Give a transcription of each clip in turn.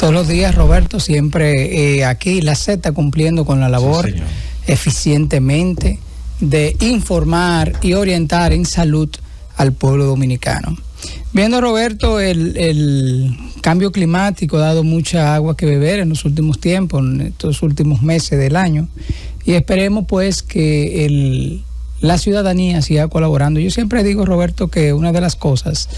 Todos los días, Roberto, siempre aquí la Z cumpliendo con la labor eficientemente de informar y orientar en salud al pueblo dominicano. Viendo, Roberto, el cambio climático ha dado mucha agua que beber en los últimos tiempos, en estos últimos meses del año, y esperemos pues que la ciudadanía siga colaborando. Yo siempre digo, Roberto, que una de las cosas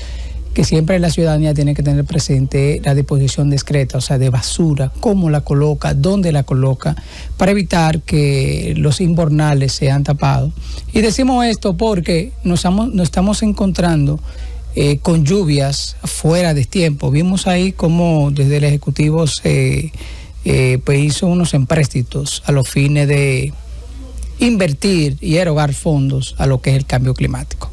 que siempre la ciudadanía tiene que tener presente la disposición discreta, o sea, de basura, cómo la coloca, dónde la coloca, para evitar que los invernales sean tapados. Y decimos esto porque nos estamos encontrando con lluvias fuera de tiempo. Vimos ahí cómo desde el Ejecutivo pues hizo unos empréstitos a los fines de invertir y erogar fondos a lo que es el cambio climático.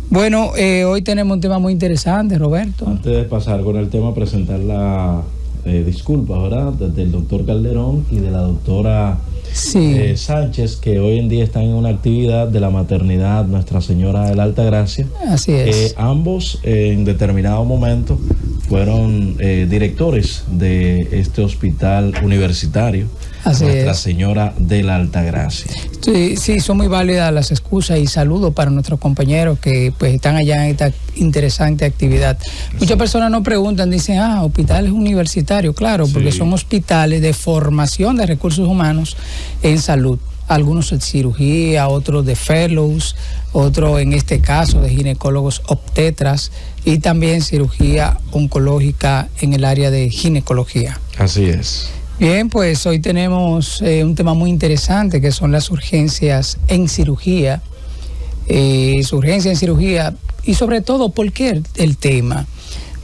Bueno, hoy tenemos un tema muy interesante, Roberto. Antes de pasar con el tema, presentar la disculpa, ¿verdad?, del doctor Calderón y de la doctora Sánchez, que hoy en día están en una actividad de la maternidad Nuestra Señora de la Altagracia. Así es. Ambos en determinado momento fueron directores de este hospital universitario. Así Nuestra es. Señora de la Altagracia. Sí, son muy válidas las excusas y saludos para nuestros compañeros que pues están allá en esta interesante actividad. Muchas personas nos preguntan, dicen, hospitales universitarios, claro, porque son hospitales de formación de recursos humanos en salud. Algunos de cirugía, otros de fellows, otros en este caso de ginecólogos obstetras y también cirugía oncológica en el área de ginecología. Así es. Bien, pues hoy tenemos un tema muy interesante que son las urgencias en cirugía. Su urgencia en cirugía y sobre todo, ¿por qué el tema?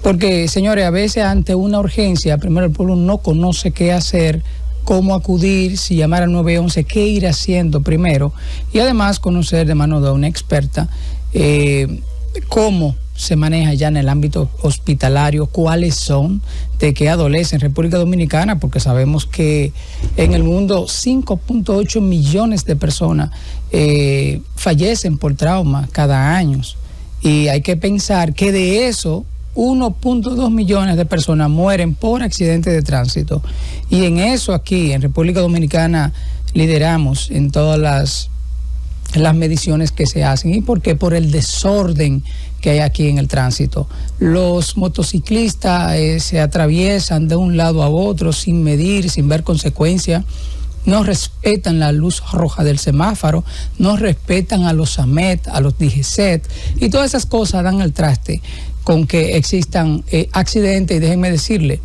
Porque, señores, a veces ante una urgencia, primero el pueblo no conoce qué hacer, cómo acudir, si llamar al 911, qué ir haciendo primero y además conocer de mano de una experta cómo se maneja ya en el ámbito hospitalario, cuáles son, de qué adolece en República Dominicana, porque sabemos que en el mundo 5.8 millones de personas fallecen por trauma cada año y hay que pensar que de eso 1.2 millones de personas mueren por accidentes de tránsito y en eso aquí en República Dominicana lideramos en todas las mediciones que se hacen. ¿Y por qué? Por el desorden que hay aquí en el tránsito. Los motociclistas se atraviesan de un lado a otro sin medir, sin ver consecuencias, no respetan la luz roja del semáforo, no respetan a los AMET, a los DGCET, y todas esas cosas dan al traste con que existan accidentes. Y déjenme decirle,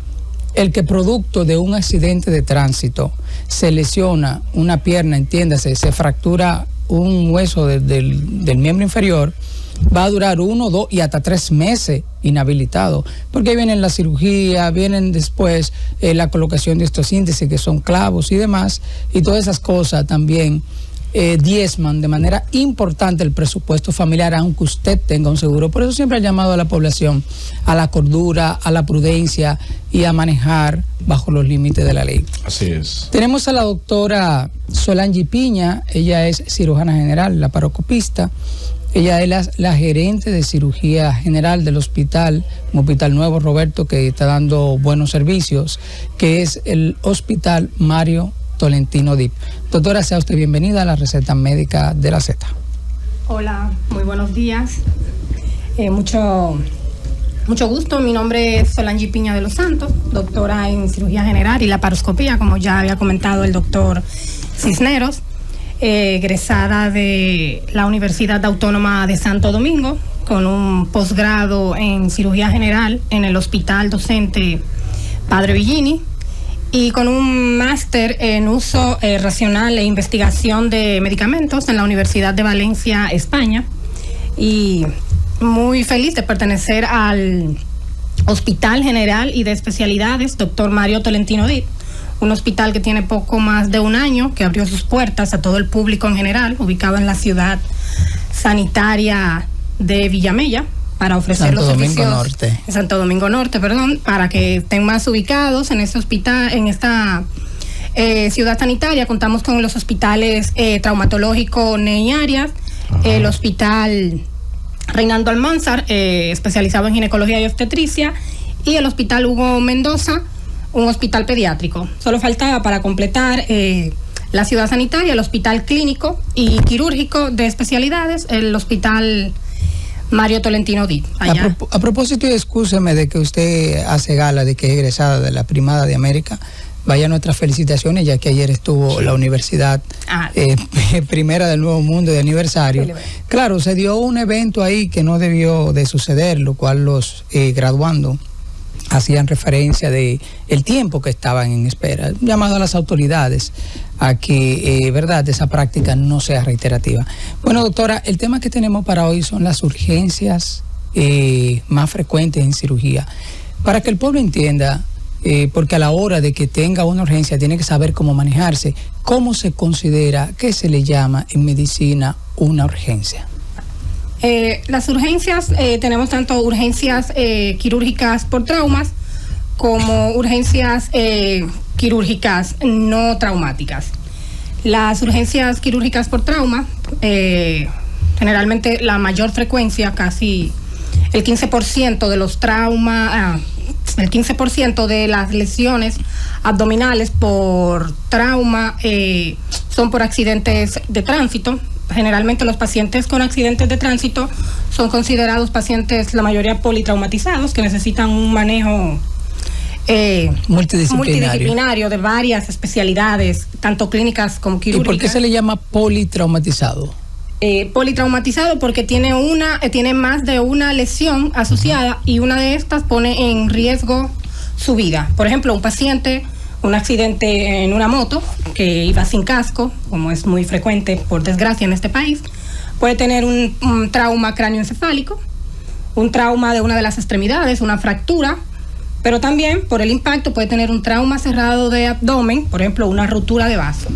el que producto de un accidente de tránsito se lesiona una pierna, entiéndase, se fractura un hueso del miembro inferior, va a durar 1, 2 y hasta 3 meses inhabilitado, porque ahí vienen la cirugía, vienen después la colocación de estos síntesis que son clavos y demás, y todas esas cosas también diezman de manera importante el presupuesto familiar, aunque usted tenga un seguro. Por eso siempre he llamado a la población a la cordura, a la prudencia y a manejar bajo los límites de la ley. Así es. Tenemos a la doctora Solange Piña, ella es cirujana general, laparoscopista. Ella es la gerente de cirugía general del hospital, un hospital nuevo, Roberto, que está dando buenos servicios, que es el Hospital Mario Tolentino Dip. Doctora, sea usted bienvenida a la receta médica de la Z. Hola, muy buenos días. Mucho gusto. Mi nombre es Solange Piña de los Santos, doctora en cirugía general y laparoscopía, como ya había comentado el doctor Cisneros. Egresada de la Universidad Autónoma de Santo Domingo, con un posgrado en cirugía general en el Hospital Docente Padre Villini y con un máster en uso racional e investigación de medicamentos en la Universidad de Valencia, España, y muy feliz de pertenecer al Hospital General y de Especialidades Dr. Mario Tolentino Dip, un hospital que tiene poco más de un año, que abrió sus puertas a todo el público en general, ubicado en la ciudad sanitaria de Villamella, para ofrecer los servicios en Santo Domingo Norte, para que estén más ubicados en este hospital, en esta ciudad sanitaria. Contamos con los hospitales traumatológico Ney Arias, el hospital Reinaldo Almanzar, especializado en ginecología y obstetricia, y el hospital Hugo Mendoza, un hospital pediátrico. Solo faltaba para completar la ciudad sanitaria, el hospital clínico y quirúrgico de especialidades, el hospital Mario Tolentino Di. A propósito, y excúseme de que usted hace gala de que es egresada de la Primada de América, vaya nuestras felicitaciones, ya que ayer estuvo la universidad primera del Nuevo Mundo de aniversario. Claro, se dio un evento ahí que no debió de suceder, lo cual los graduandos hacían referencia de el tiempo que estaban en espera, llamado a las autoridades a que, verdad, esa práctica no sea reiterativa. Bueno, doctora, el tema que tenemos para hoy son las urgencias más frecuentes en cirugía. Para que el pueblo entienda, porque a la hora de que tenga una urgencia tiene que saber cómo manejarse, cómo se considera, qué se le llama en medicina una urgencia. Las urgencias, tenemos tanto urgencias quirúrgicas por traumas como urgencias quirúrgicas no traumáticas. Las urgencias quirúrgicas por trauma, generalmente la mayor frecuencia, casi el 15% de los traumas, el 15% de las lesiones abdominales por trauma son por accidentes de tránsito. Generalmente los pacientes con accidentes de tránsito son considerados pacientes, la mayoría politraumatizados, que necesitan un manejo multidisciplinario de varias especialidades, tanto clínicas como quirúrgicas. ¿Y por qué se le llama politraumatizado? Politraumatizado porque tiene más de una lesión asociada y una de estas pone en riesgo su vida. Por ejemplo, un paciente, un accidente en una moto que iba sin casco, como es muy frecuente por desgracia en este país, puede tener un trauma cráneoencefálico, un trauma de una de las extremidades, una fractura, pero también por el impacto puede tener un trauma cerrado de abdomen, por ejemplo, una rotura de vaso.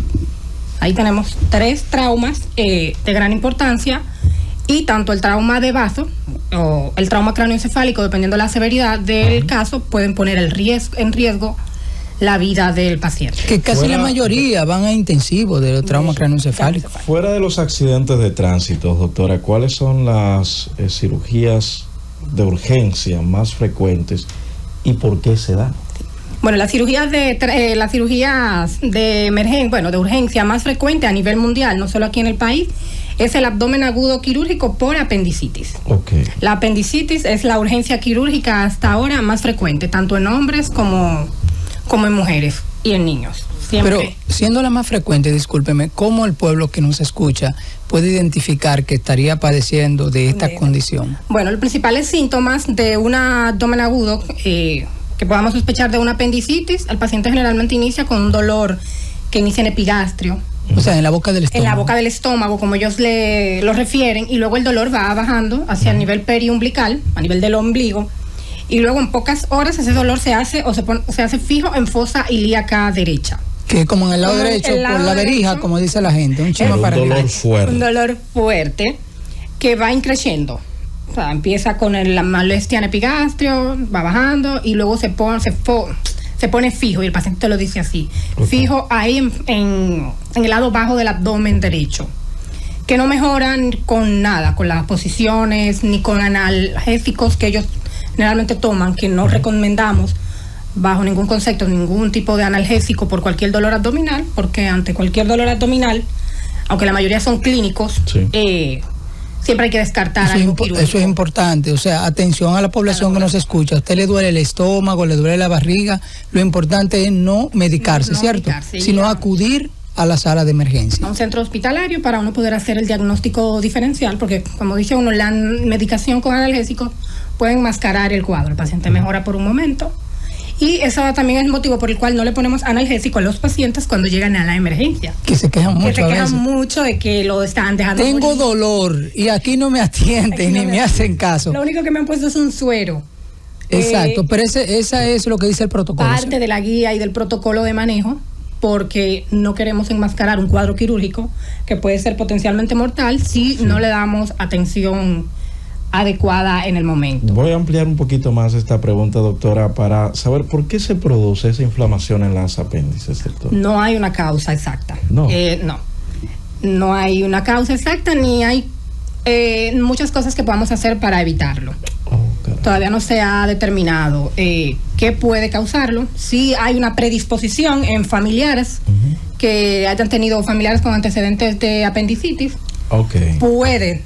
Ahí tenemos 3 traumas de gran importancia, y tanto el trauma de vaso o el trauma cráneoencefálico, dependiendo de la severidad del caso, pueden poner en riesgo la vida del paciente. Que casi la mayoría van a intensivo de los traumas cráneoencefálicos. Fuera de los accidentes de tránsito, doctora, ¿cuáles son las cirugías de urgencia más frecuentes y por qué se dan? Bueno, las cirugías de emergencia, de urgencia más frecuente a nivel mundial, no solo aquí en el país, es el abdomen agudo quirúrgico por apendicitis. Okay. La apendicitis es la urgencia quirúrgica hasta ahora más frecuente, tanto en hombres como en mujeres y en niños. Siempre. Pero siendo la más frecuente, discúlpeme, ¿cómo el pueblo que nos escucha puede identificar que estaría padeciendo de esta condición? Bueno, los principales síntomas de un abdomen agudo que podamos sospechar de una apendicitis, el paciente generalmente inicia con un dolor que inicia en epigastrio. O sea, en la boca del estómago. En la boca del estómago, como ellos lo refieren, y luego el dolor va bajando hacia el nivel periumbilical, a nivel del ombligo, y luego en pocas horas ese dolor se hace fijo en fosa ilíaca derecha. Que es como en el lado derecho, por la verija, como dice la gente, un dolor fuerte. Un dolor fuerte que va increciendo. O sea, empieza con la molestia en epigastrio, va bajando y luego se pone fijo, y el paciente te lo dice así, fijo ahí en el lado bajo del abdomen derecho, que no mejoran con nada, con las posiciones, ni con analgésicos que ellos generalmente toman, que no recomendamos bajo ningún concepto, ningún tipo de analgésico por cualquier dolor abdominal, porque ante cualquier dolor abdominal, aunque la mayoría son clínicos, siempre hay que descartar algo quirúrgico. Eso es importante, o sea, atención a la población que nos escucha. A usted le duele el estómago, le duele la barriga, lo importante es no medicarse, ¿cierto? Sino acudir a la sala de emergencia. A un centro hospitalario para uno poder hacer el diagnóstico diferencial, porque como dice uno, la medicación con analgésicos puede enmascarar el cuadro. El paciente mejora por un momento. Y eso también es el motivo por el cual no le ponemos analgésico a los pacientes cuando llegan a la emergencia. Que se quejan mucho. Que se quejan mucho de que lo están dejando. Tengo morir. Dolor y aquí no me atienden ni me hacen caso. Lo único que me han puesto es un suero. Exacto, pero esa es lo que dice el protocolo. Parte de la guía y del protocolo de manejo, porque no queremos enmascarar un cuadro quirúrgico que puede ser potencialmente mortal si no le damos atención adecuada en el momento. Voy a ampliar un poquito más esta pregunta, doctora, para saber por qué se produce esa inflamación en las apéndices, doctor. No hay una causa exacta. No. No hay una causa exacta, ni hay muchas cosas que podamos hacer para evitarlo. Todavía no se ha determinado qué qué puede causarlo. Si hay una predisposición en familiares que hayan tenido familiares con antecedentes de apendicitis, puede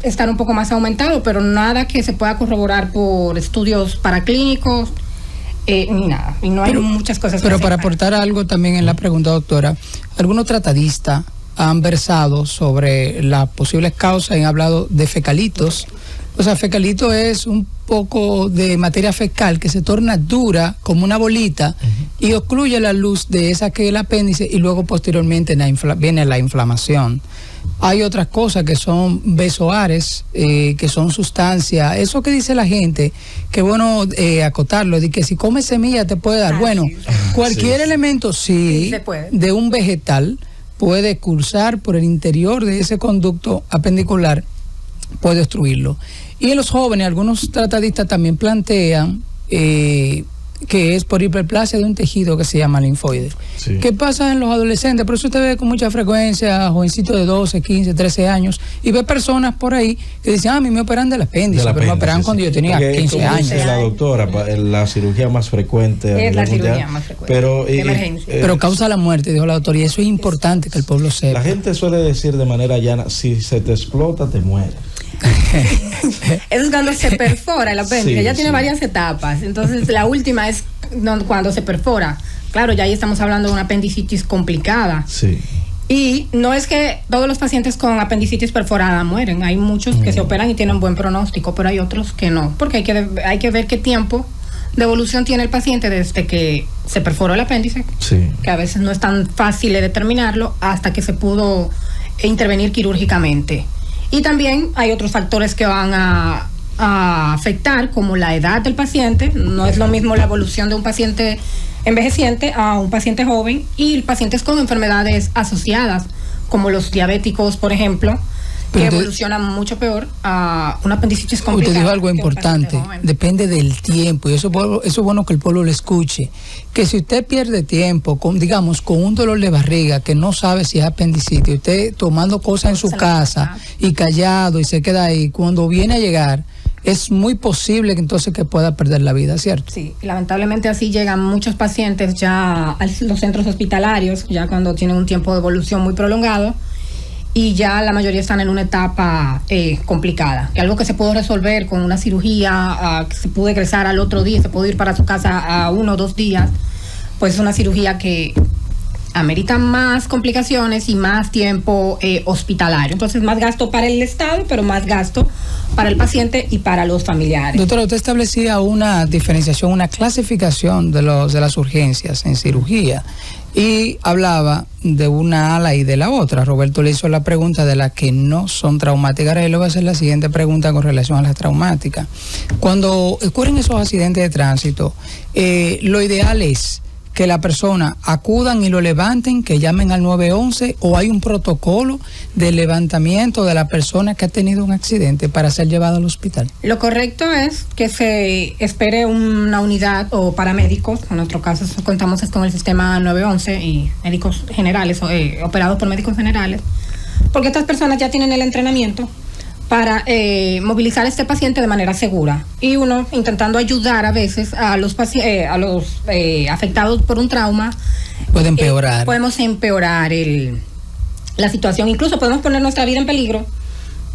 estar un poco más aumentado, pero nada que se pueda corroborar por estudios paraclínicos, ni nada. Y no hay muchas cosas. Pero para aportar algo también en la pregunta, doctora, algunos tratadistas han versado sobre las posibles causas y han hablado de fecalitos. O sea, fecalito es un poco de materia fecal que se torna dura como una bolita y ocluye la luz de esa que es el apéndice, y luego posteriormente viene la inflamación. Hay otras cosas que son besoares, que son sustancias. Eso que dice la gente, que bueno acotarlo, de que si comes semilla te puede dar. Bueno, cualquier elemento se puede. De un vegetal puede cursar por el interior de ese conducto apendicular, puede obstruirlo. Y en los jóvenes, algunos tratadistas también plantean que es por hiperplasia de un tejido que se llama linfoide. Sí. ¿Qué pasa en los adolescentes? Por eso usted ve con mucha frecuencia jovencitos de 12, 15, 13 años, y ve personas por ahí que dicen, a mí me operan del apéndice, pero me operan cuando yo tenía 15 años. La doctora, la cirugía más frecuente. Es la cirugía más frecuente. Pero causa la muerte, dijo la doctora, y eso es importante que el pueblo sepa. La gente suele decir de manera llana, si se te explota, te mueres. Eso es cuando se perfora el apéndice. Ya tiene varias etapas. Entonces la última es cuando se perfora. Claro, ya ahí estamos hablando de una apendicitis complicada. Sí. Y no es que todos los pacientes con apendicitis perforada mueren. Hay muchos que se operan y tienen buen pronóstico, pero hay otros que no, porque hay que ver qué tiempo de evolución tiene el paciente desde que se perforó el apéndice, que a veces no es tan fácil de determinarlo, hasta que se pudo intervenir quirúrgicamente. Y también hay otros factores que van a afectar, como la edad del paciente. No es lo mismo la evolución de un paciente envejeciente a un paciente joven, y pacientes con enfermedades asociadas, como los diabéticos, por ejemplo, que evolucionan mucho peor a una apendicitis complicada. Usted dijo algo importante, depende del tiempo, y eso es bueno que el pueblo lo escuche, que si usted pierde tiempo, con un dolor de barriga, que no sabe si es apendicitis, usted tomando cosas en su casa y callado y se queda ahí, cuando viene a llegar, es muy posible que entonces que pueda perder la vida, ¿cierto? Sí, lamentablemente así llegan muchos pacientes ya a los centros hospitalarios, ya cuando tienen un tiempo de evolución muy prolongado, y ya la mayoría están en una etapa complicada, que algo que se pudo resolver con una cirugía, que se pudo egresar al otro día, se pudo ir para su casa a 1 o 2 días, pues es una cirugía que amerita más complicaciones y más tiempo hospitalario. Entonces, más gasto para el Estado, pero más gasto para el paciente y para los familiares. Doctora, usted establecía una diferenciación, una clasificación de las urgencias en cirugía, y hablaba de una ala y de la otra. Roberto le hizo la pregunta de las que no son traumáticas. Ahora yo le voy a hacer la siguiente pregunta con relación a las traumáticas. Cuando ocurren esos accidentes de tránsito, lo ideal es que la persona acudan y lo levanten, que llamen al 911, o hay un protocolo de levantamiento de la persona que ha tenido un accidente para ser llevada al hospital. Lo correcto es que se espere una unidad o paramédicos. En nuestro caso contamos con el sistema 911 y médicos generales, operados por médicos generales, porque estas personas ya tienen el entrenamiento para movilizar a este paciente de manera segura, y uno intentando ayudar a veces a los afectados por un trauma. Puede empeorar. Podemos empeorar la situación, incluso podemos poner nuestra vida en peligro,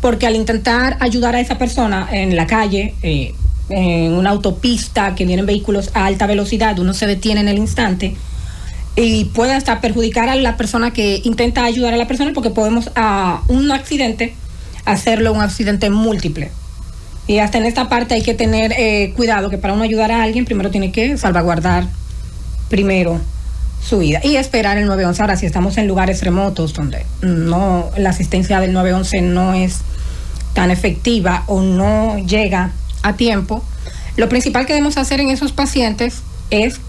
porque al intentar ayudar a esa persona en la calle, en una autopista que vienen vehículos a alta velocidad, uno se detiene en el instante y puede hasta perjudicar a la persona que intenta ayudar a la persona, porque podemos un accidente hacerlo un accidente múltiple. Y hasta en esta parte hay que tener cuidado, que para uno ayudar a alguien primero tiene que salvaguardar primero su vida y esperar el 911. Ahora, si estamos en lugares remotos donde la asistencia del 911 no es tan efectiva o no llega a tiempo, lo principal que debemos hacer en esos pacientes es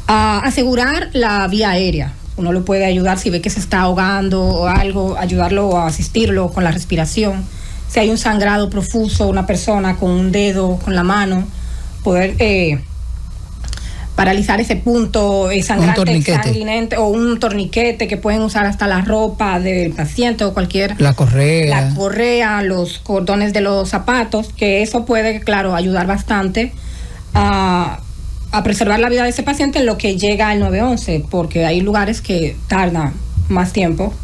asegurar la vía aérea. Uno lo puede ayudar si ve que se está ahogando o algo, ayudarlo o asistirlo con la respiración. Si hay un sangrado profuso, una persona con un dedo, con la mano, poder paralizar ese punto sangrante, sanguinante, o un torniquete que pueden usar hasta la ropa del paciente o cualquier... La correa, los cordones de los zapatos, que eso puede, claro, ayudar bastante a preservar la vida de ese paciente en lo que llega al 911, porque hay lugares que tardan más tiempo.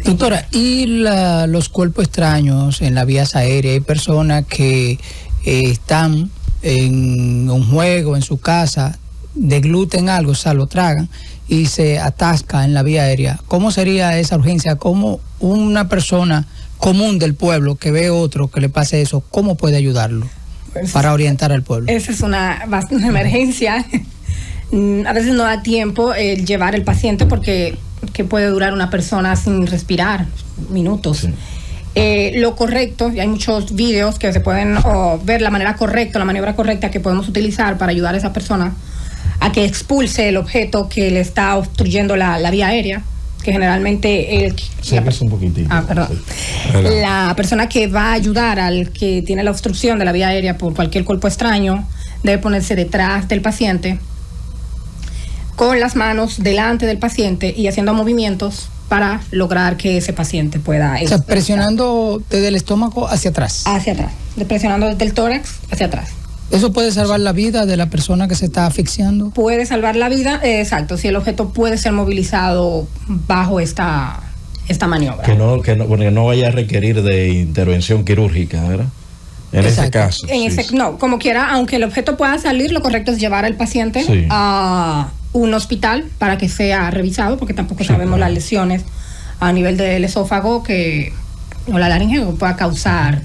Doctora, ¿y los cuerpos extraños en las vías aéreas? Hay personas que están en un juego, en su casa, degluten algo, o sea, lo tragan y se atasca en la vía aérea. ¿Cómo sería esa urgencia? ¿Cómo una persona común del pueblo que ve otro que le pase eso, cómo puede ayudarlo para orientar al pueblo? Esa es una emergencia. A veces no da tiempo llevar el paciente porque que puede durar una persona sin respirar minutos. Sí. Lo correcto, y hay muchos videos que se pueden ver la manera correcta, la maniobra correcta que podemos utilizar para ayudar a esa persona a que expulse el objeto que le está obstruyendo la vía aérea, que generalmente un poquitito. Perdón. Sí. La persona que va a ayudar al que tiene la obstrucción de la vía aérea por cualquier cuerpo extraño debe ponerse detrás del paciente, con las manos delante del paciente y haciendo movimientos para lograr que ese paciente pueda... O sea, presionando desde el estómago hacia atrás. Hacia atrás, presionando desde el tórax hacia atrás. ¿Eso puede salvar la vida de la persona que se está asfixiando? Puede salvar la vida, exacto, si el objeto puede ser movilizado bajo esta maniobra. Porque no vaya a requerir de intervención quirúrgica, ¿verdad? En ese caso. No, como quiera, aunque el objeto pueda salir, lo correcto es llevar al paciente a un hospital para que sea revisado, porque tampoco sabemos las lesiones a nivel del esófago o la laringe que pueda causar,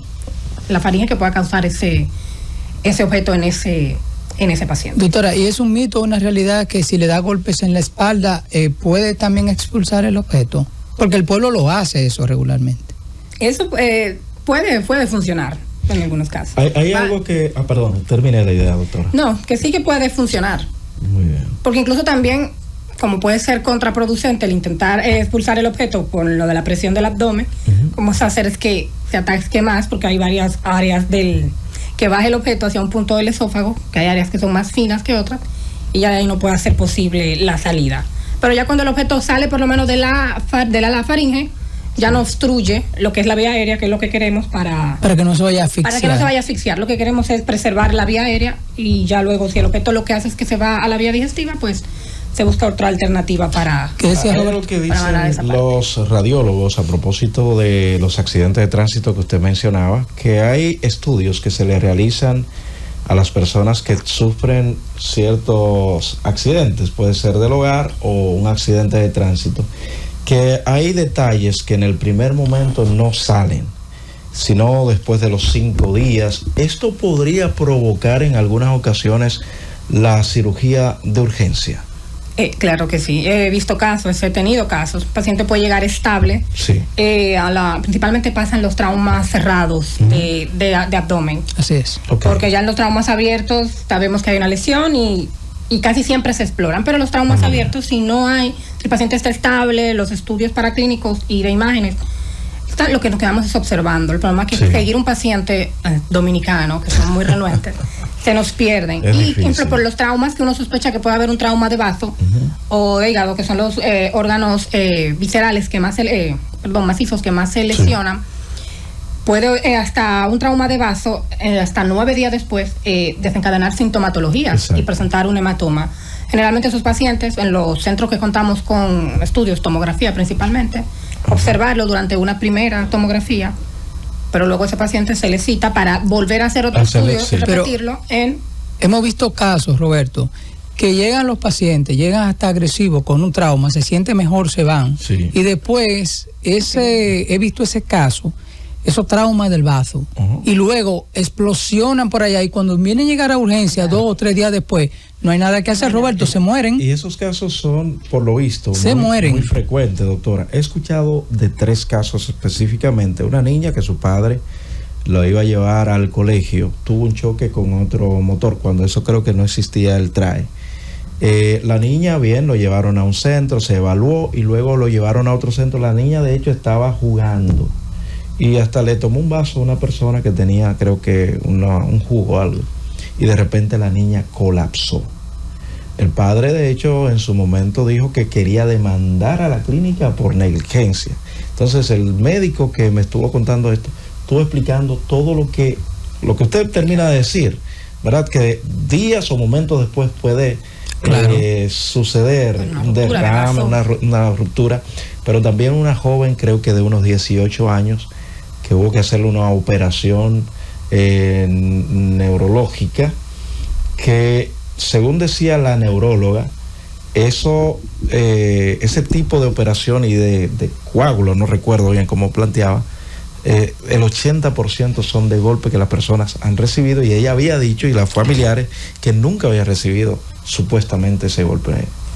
la faringe que pueda causar ese objeto en ese paciente. Doctora, ¿y es un mito o una realidad que si le da golpes en la espalda puede también expulsar el objeto? Porque el pueblo lo hace eso regularmente. Eso puede funcionar en algunos casos. Hay algo que... perdón, terminé la idea, doctora. No, que sí que puede funcionar. Muy bien. Porque incluso también, como puede ser contraproducente el intentar expulsar el objeto con lo de la presión del abdomen, como se hacer es que se atasque más, porque hay varias áreas que baje el objeto hacia un punto del esófago, que hay áreas que son más finas que otras, y ya de ahí no puede ser posible la salida. Pero ya cuando el objeto sale por lo menos de la faringe, ya no obstruye lo que es la vía aérea, que es lo que queremos para que no se vaya a asfixiar. Para que no se vaya a asfixiar. Lo que queremos es preservar la vía aérea, y ya luego si el objeto lo que hace es que se va a la vía digestiva, pues se busca otra alternativa para... ¿Qué decía lo que dicen los radiólogos a propósito de los accidentes de tránsito que usted mencionaba? Que hay estudios que se le realizan a las personas que sufren ciertos accidentes, puede ser del hogar o un accidente de tránsito, que hay detalles que en el primer momento no salen, sino después de los 5 días. Esto podría provocar en algunas ocasiones la cirugía de urgencia. Claro que sí, he visto casos, he tenido casos. El paciente puede llegar estable, sí. Principalmente pasan los traumas cerrados de abdomen. Así es. Okay. Porque ya en los traumas abiertos sabemos que hay una lesión y casi siempre se exploran, pero los traumas abiertos, si el paciente está estable, los estudios paraclínicos y de imágenes, lo que nos quedamos es observando. El problema es que seguir un paciente dominicano, que son muy renuentes, se nos pierden. Y ejemplo, por los traumas que uno sospecha que puede haber un trauma de vaso o de hígado, que son los órganos viscerales que macizos que más se lesionan. Puede hasta un trauma de vaso, hasta 9 días después, desencadenar sintomatologías. Exacto. Y presentar un hematoma. Generalmente esos pacientes, en los centros que contamos con estudios, tomografía principalmente, observarlo durante una primera tomografía, pero luego ese paciente se le cita para volver a hacer otro estudio y repetirlo Hemos visto casos, Roberto, que llegan los pacientes, llegan hasta agresivos con un trauma, se siente mejor, se van. Sí. Y después, he visto ese caso, esos traumas del vaso, y luego explosionan por allá, y cuando vienen a llegar a urgencia 2 o 3 días después, no hay nada que hacer, Roberto, se mueren. Y esos casos son, por lo visto, mueren. Muy frecuentes, doctora. He escuchado de 3 casos específicamente. Una niña que su padre lo iba a llevar al colegio, tuvo un choque con otro motor, cuando eso creo que no existía el TRAE. La niña, bien, lo llevaron a un centro, se evaluó, y luego lo llevaron a otro centro. La niña, de hecho, estaba jugando, y hasta le tomó un vaso a una persona que tenía, creo que un jugo o algo, y de repente la niña colapsó. El padre, de hecho, en su momento dijo que quería demandar a la clínica por negligencia. Entonces el médico que me estuvo contando esto estuvo explicando todo lo que usted termina de decir, ¿verdad? Que días o momentos después puede suceder un derrame, una ruptura, pero también una joven, creo que de unos 18 años, que hubo que hacerle una operación neurológica, que según decía la neuróloga, ese tipo de operación y de coágulo, no recuerdo bien cómo planteaba, el 80% son de golpe que las personas han recibido, y ella había dicho, y las familiares, que nunca había recibido supuestamente ese golpe.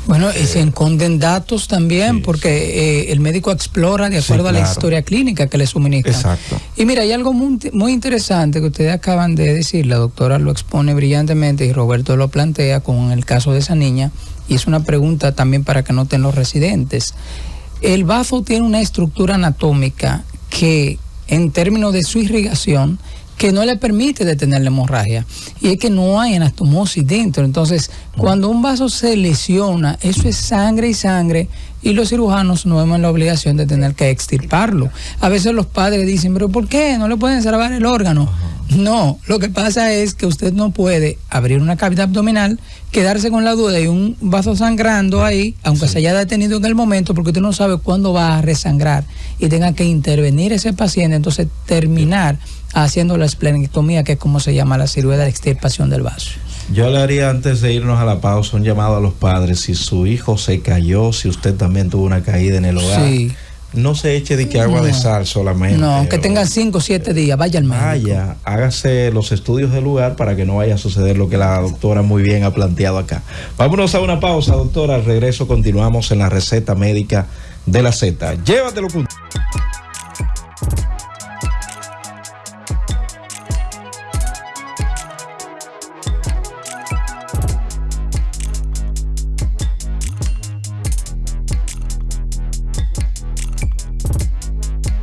Bueno, y se esconden datos también, sí, porque el médico explora de acuerdo a la historia clínica que le suministra. Exacto. Y mira, hay algo muy interesante que ustedes acaban de decir, la doctora lo expone brillantemente y Roberto lo plantea con el caso de esa niña, y es una pregunta también para que noten los residentes. El bazo tiene una estructura anatómica que, en términos de su irrigación, que no le permite detener la hemorragia, y es que no hay anastomosis dentro. Entonces, cuando un vaso se lesiona, eso es sangre y sangre, y los cirujanos no vemos la obligación de tener que extirparlo. A veces los padres dicen, pero ¿por qué? ¿No le pueden salvar el órgano? No, lo que pasa es que usted no puede abrir una cavidad abdominal, quedarse con la duda de un vaso sangrando ahí, aunque se haya detenido en el momento, porque usted no sabe cuándo va a resangrar y tenga que intervenir ese paciente, entonces terminar haciendo la esplenectomía, que es como se llama la cirugía de extirpación del vaso. Yo le haría, antes de irnos a la pausa, un llamado a los padres. Si su hijo se cayó, si usted también tuvo una caída en el hogar, sí, no se eche de que agua de sal solamente. No, que tenga 5 o 7 días, vaya al médico. Vaya, hágase los estudios del lugar para que no vaya a suceder lo que la doctora muy bien ha planteado acá. Vámonos a una pausa, doctora. Al regreso continuamos en la receta médica de la Z. Llévatelo, punto.